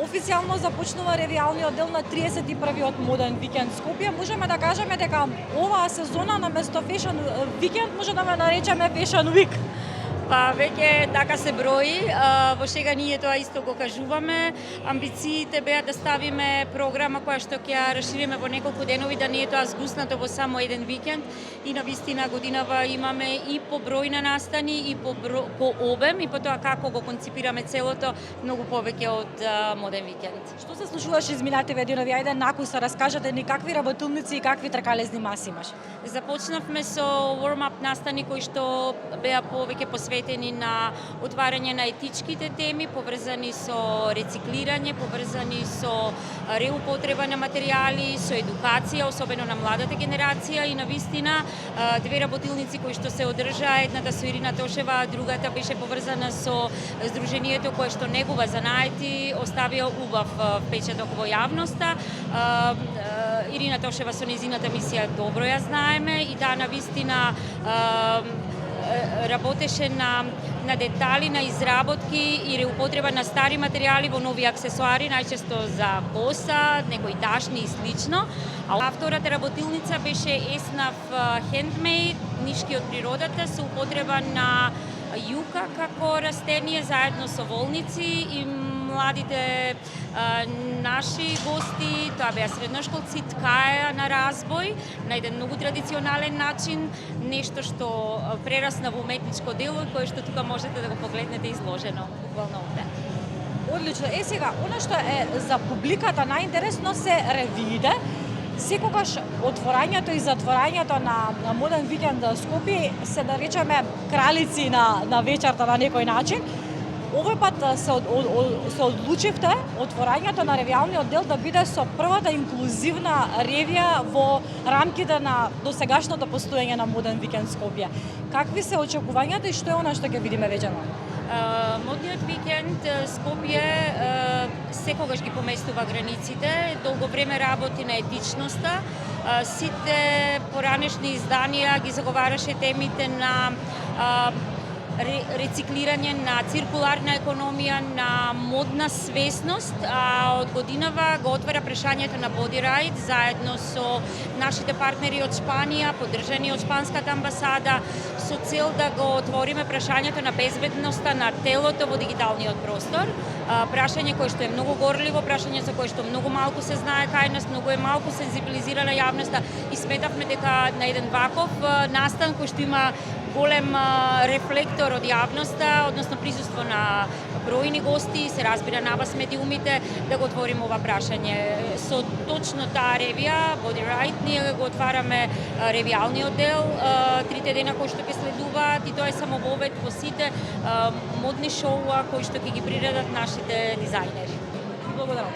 Официјално започнува ревијалниот дел на 31-тиот моден викенд Скопје. Можеме да кажеме дека оваа сезона наместо Fashion Weekend може да ме наречеме Fashion Week. Па веќе така се брои, во шега ние тоа исто го кажуваме. Амбициите беа да ставиме програма која што ќе ја расшириме во неколку денови, да не е тоа згуснато во само еден викенд. И на вистина годинава имаме и по број на настани, и по обем, и по тоа како го конципираме целото, многу повеќе од моден викенд. Што се случуваше изминативе денови? Ајде накуса раскажете ни какви работилници и какви тркалезни маси имаше. Започнавме со warm-up настани кои што беа повеќе посветени на отварање на етичките теми, поврзани со рециклирање, поврзани со реупотреба на материјали, со едукација, особено на младата генерација и на вистина две работилници кои што се одржаа, едната со Ирина Тошева, а другата беше поврзана со здруженијето кое што негува занаети, оставија убав впечаток во јавноста. Ирина Тошева со незината мисија добро ја знаеме и таа на вистина работеше на детали, на изработки и реупотреба на стари материјали во нови аксесуари, најчесто за коса, некои ташни и слично. А втората работилница беше Еснав хендмейд, нишки од природата, со употреба на јука како растение заедно со волници и младите наши гости, тоа беа средношколци, ткаеа на разбој на еден многу традиционален начин, нешто што прерасна во уметничко дело кое што тука можете да го погледнете изложено буквално овде. Одлично. Сега, она што е за публиката најинтересно се ревиите. Секогаш отворањето и затворањето на моден викенд Скопје се да речеме кралици на вечерта на некој начин. Овој пат се одлучивте отворањето на ревијалниот дел да биде со првата инклузивна ревија во рамките на досегашното постоење на моден викенд Скопје. Какви се очекувањата и што е она што ќе видиме вечерно? Модниот викенд Скопје секогаш ги поместува границите, долго време работи на етичноста. Сите поранешни изданија ги заговараше темите на рециклирање, на циркуларна економија, на модна свесност, а од годинава го отвара прашањето на Body Right заедно со нашите партнери од Шпанија, поддржани од Шпанската амбасада, со цел да го отвориме прашањето на безбедноста на телото во дигиталниот простор. Прашање кое што е многу горливо, прашање за кое што многу малку се знае кај нас, многу е малку сензибилизирана јавноста и сметавме дека на еден ваков настан кој што има голем рефлектор од јавноста, односно присуство на бројни гости, се разбира на вас медиумите, да го отвориме ова прашање. Со точно таа ревија, Body Right, ние го отвараме ревијалниот дел, 3 дена кои што ќе следуваат и тоа е само вовед во сите модни шоуа кои што ќе ги приредат нашите дизајнери. Благодарам.